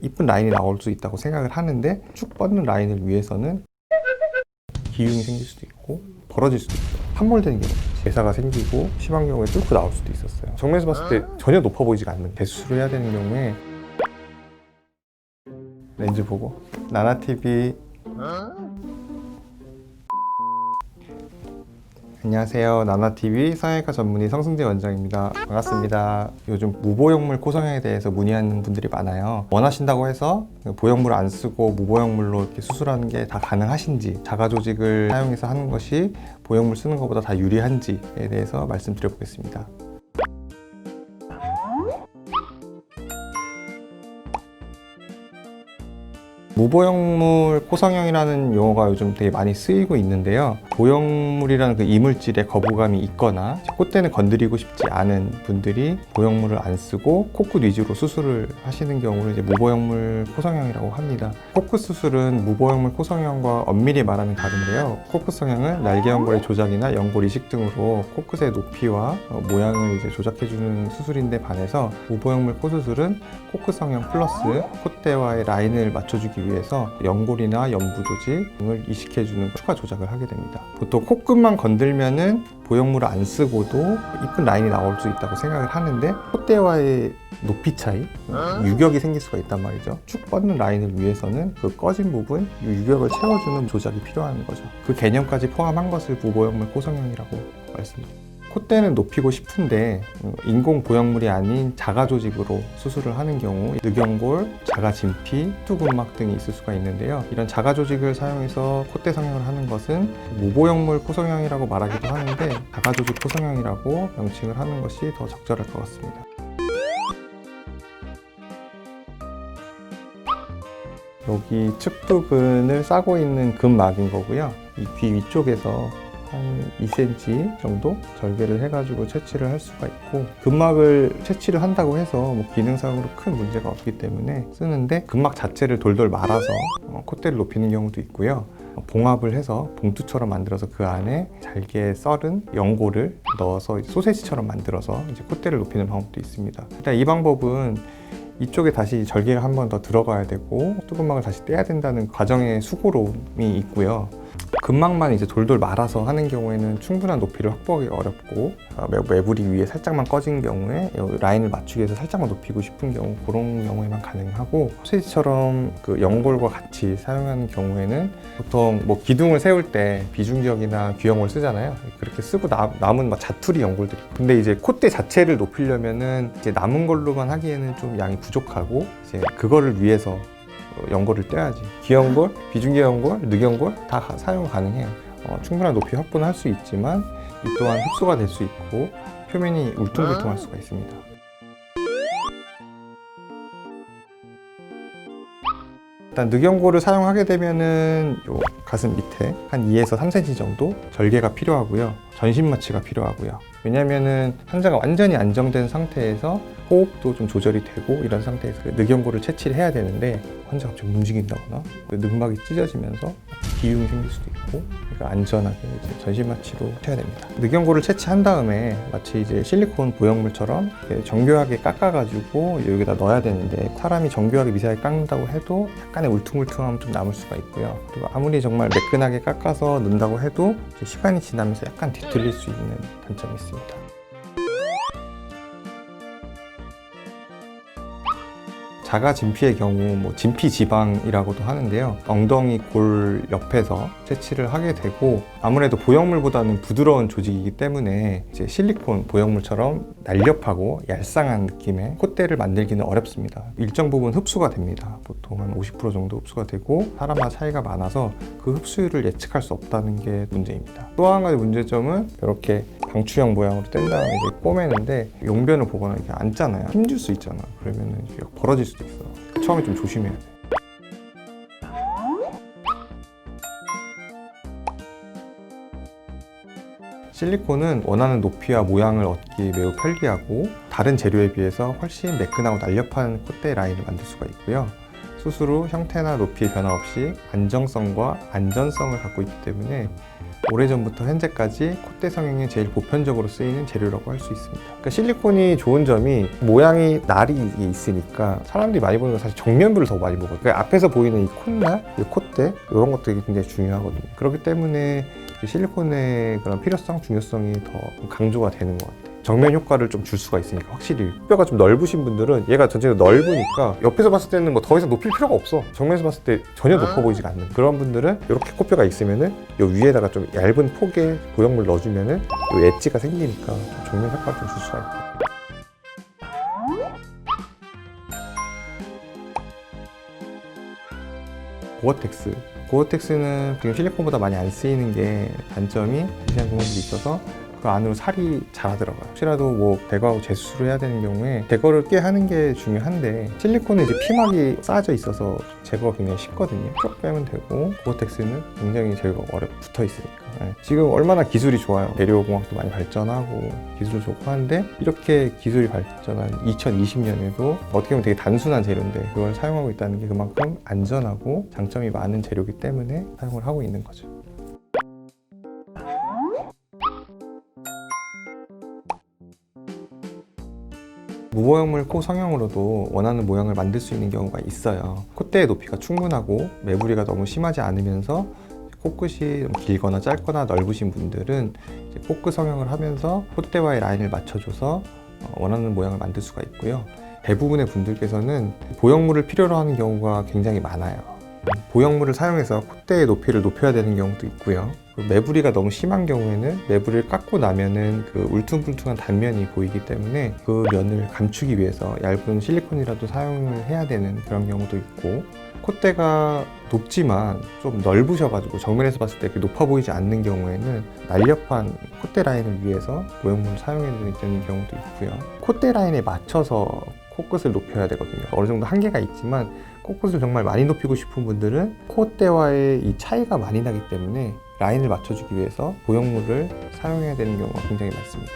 이쁜 라인이 나올 수 있다고 생각을 하는데 쭉 뻗는 라인을 위해서는 기흉이 생길 수도 있고 벌어질 수도 있어요. 함몰되는 경우, 대사가 생기고 심한 경우에 뚫고 나올 수도 있었어요. 정면에서 봤을 때 전혀 높아 보이지가 않는 대수술을 해야 되는 경우에 렌즈 보고 나나TV 안녕하세요. 나나TV 성형외과 전문의 성승재 원장입니다. 반갑습니다. 요즘 무보형물 코성형에 대해서 문의하는 분들이 많아요. 원하신다고 해서 보형물을 안 쓰고 무보형물로 이렇게 수술하는 게 다 가능하신지, 자가조직을 사용해서 하는 것이 보형물 쓰는 것보다 다 유리한지에 대해서 말씀드려보겠습니다. 무보형물 코성형이라는 용어가 요즘 되게 많이 쓰이고 있는데요. 보형물이라는 그 이물질에 거부감이 있거나 콧대는 건드리고 싶지 않은 분들이 보형물을 안 쓰고 코끝 위주로 수술을 하시는 경우를 이제 무보형물 코성형이라고 합니다. 코끝 수술은 무보형물 코성형과 엄밀히 말하면 다른데요. 코끝 성형은 날개 연골의 조작이나 연골 이식 등으로 코끝의 높이와 모양을 이제 조작해주는 수술인데 반해서 무보형물 코수술은 코끝 성형 플러스 콧대와의 라인을 맞춰주기 위해서 연골이나 연부 조직 등을 이식해주는 추가 조작을 하게 됩니다. 보통 코끝만 건들면은 보형물을 안 쓰고도 이쁜 라인이 나올 수 있다고 생각을 하는데 콧대와의 높이 차이, 유격이 생길 수가 있단 말이죠. 쭉 뻗는 라인을 위해서는 그 꺼진 부분, 이 유격을 채워주는 조작이 필요한 거죠. 그 개념까지 포함한 것을 무보형물 코성형이라고 말씀드립니다. 콧대는 높이고 싶은데 인공 보형물이 아닌 자가 조직으로 수술을 하는 경우 늑연골, 자가 진피, 투근막 등이 있을 수가 있는데요. 이런 자가 조직을 사용해서 콧대 성형을 하는 것은 무보형물 코성형이라고 말하기도 하는데 자가 조직 코성형이라고 명칭을 하는 것이 더 적절할 것 같습니다. 여기 측 부분을 싸고 있는 근막인 거고요. 이 귀 위쪽에서 한 2cm 정도 절개를 해가지고 채취를 할 수가 있고, 근막을 채취를 한다고 해서 뭐 기능상으로 큰 문제가 없기 때문에 쓰는데 근막 자체를 돌돌 말아서 콧대를 높이는 경우도 있고요. 봉합을 해서 봉투처럼 만들어서 그 안에 잘게 썰은 연골을 넣어서 소세지처럼 만들어서 이제 콧대를 높이는 방법도 있습니다. 일단 이 방법은 이쪽에 다시 절개가 한 번 더 들어가야 되고 뚜근막을 다시 떼야 된다는 과정의 수고로움이 있고요. 근막만 이제 돌돌 말아서 하는 경우에는 충분한 높이를 확보하기 어렵고 매부리 위에 살짝만 꺼진 경우에 라인을 맞추기 위해서 살짝만 높이고 싶은 경우, 그런 경우에만 가능하고, 소세지처럼 그 연골과 같이 사용하는 경우에는 보통 뭐 기둥을 세울 때 비중격이나 귀연골 쓰잖아요. 그렇게 쓰고 남은 막 자투리 연골들이, 근데 이제 콧대 자체를 높이려면은 이제 남은 걸로만 하기에는 좀 양이 부족하고, 이제 그거를 위해서 연골을 떼야지. 귀연골, 비중귀연골, 늑연골 다 사용 가능해요. 충분한 높이 확보는 할 수 있지만 이 또한 흡수가 될 수 있고 표면이 울퉁불퉁할 수가 있습니다. 일단 늑연골을 사용하게 되면은 요 가슴 밑에 한 2에서 3cm 정도 절개가 필요하고요. 전신 마취가 필요하고요. 왜냐면은 환자가 완전히 안정된 상태에서 호흡도 좀 조절이 되고 이런 상태에서 늑연골을 채취를 해야 되는데 환자가 좀 움직인다거나 늑막이 찢어지면서 기흉이 생길 수도 있고, 그러니까 안전하게 이제 전신 마취로 해야 됩니다. 늑연골을 채취한 다음에 마치 이제 실리콘 보형물처럼 정교하게 깎아가지고 여기다 넣어야 되는데, 사람이 정교하게 미세하게 깎는다고 해도 약간의 울퉁불퉁함은 좀 남을 수가 있고요. 그리고 아무리 정말 매끈하게 깎아서 넣는다고 해도 시간이 지나면서 약간 뒤틀릴 수 있는 단점이 있습니다. 자가 진피의 경우 뭐 진피 지방이라고도 하는데요. 엉덩이 골 옆에서 채취를 하게 되고, 아무래도 보형물보다는 부드러운 조직이기 때문에 이제 실리콘 보형물처럼 날렵하고 얄쌍한 느낌의 콧대를 만들기는 어렵습니다. 일정 부분 흡수가 됩니다. 보통 한 50% 정도 흡수가 되고 사람마다 차이가 많아서 그 흡수율을 예측할 수 없다는 게 문제입니다. 또 한 가지 문제점은 이렇게 방추형 모양으로 뗀 다음에 이제 꼬매는데 용변을 보거나 이렇게 앉잖아요. 힘줄 수 있잖아. 그러면은 벌어질 수도 있어. 처음에 좀 조심해야 돼. 실리콘은 원하는 높이와 모양을 얻기 매우 편리하고 다른 재료에 비해서 훨씬 매끈하고 날렵한 콧대 라인을 만들 수가 있고요. 수술 후 형태나 높이의 변화 없이 안정성과 안전성을 갖고 있기 때문에 오래전부터 현재까지 콧대 성형에 제일 보편적으로 쓰이는 재료라고 할 수 있습니다. 그러니까 실리콘이 좋은 점이 모양이 날이 있으니까 사람들이 많이 보는 건 사실 정면부를 더 많이 보거든요. 그러니까 앞에서 보이는 이 콧날, 이 콧대 이런 것들이 굉장히 중요하거든요. 그렇기 때문에 실리콘의 그런 필요성, 중요성이 더 강조가 되는 것 같아요. 정면 효과를 좀 줄 수가 있으니까. 확실히 뼈가 좀 넓으신 분들은 얘가 전체가 넓으니까 옆에서 봤을 때는 뭐 더 이상 높일 필요가 없어. 정면에서 봤을 때 전혀 높아 보이지가 않는 그런 분들은 이렇게 코뼈가 있으면은 요 위에다가 좀 얇은 폭의 보형물 넣어주면은 요 엣지가 생기니까 정면 효과를 좀 줄 수가 있고. 고어텍스는 지금 실리콘보다 많이 안 쓰이는 게 단점이 미세한 구멍들이 있어서 그 안으로 살이 잘 들어가요. 혹시라도 뭐 대거하고 재수술을 해야 되는 경우에 제거를 꽤 하는 게 중요한데 실리콘은 이제 피막이 쌓여져 있어서 제거가 굉장히 쉽거든요. 쭉 빼면 되고 고어텍스는 굉장히 제거가 어렵게 붙어 있으니까. 지금 얼마나 기술이 좋아요. 내리오공학도 많이 발전하고 기술 좋고 하는데 이렇게 기술이 발전한 2020년에도 어떻게 보면 되게 단순한 재료인데 그걸 사용하고 있다는 게 그만큼 안전하고 장점이 많은 재료이기 때문에 사용을 하고 있는 거죠. 무보형물 코 성형으로도 원하는 모양을 만들 수 있는 경우가 있어요. 콧대의 높이가 충분하고 매부리가 너무 심하지 않으면서 코끝이 좀 길거나 짧거나 넓으신 분들은 코끝 성형을 하면서 콧대와의 라인을 맞춰줘서 원하는 모양을 만들 수가 있고요. 대부분의 분들께서는 보형물을 필요로 하는 경우가 굉장히 많아요. 보형물을 사용해서 콧대의 높이를 높여야 되는 경우도 있고요. 매부리가 너무 심한 경우에는 매부리를 깎고 나면은 그 울퉁불퉁한 단면이 보이기 때문에 그 면을 감추기 위해서 얇은 실리콘이라도 사용을 해야 되는 그런 경우도 있고, 콧대가 높지만 좀 넓으셔가지고 정면에서 봤을 때 높아 보이지 않는 경우에는 날렵한 콧대 라인을 위해서 보형물을 사용해야 되는 경우도 있고요. 콧대 라인에 맞춰서 코끝을 높여야 되거든요. 어느 정도 한계가 있지만 코끝을 정말 많이 높이고 싶은 분들은 콧대와의 이 차이가 많이 나기 때문에 라인을 맞춰주기 위해서 보형물을 사용해야 되는 경우가 굉장히 많습니다.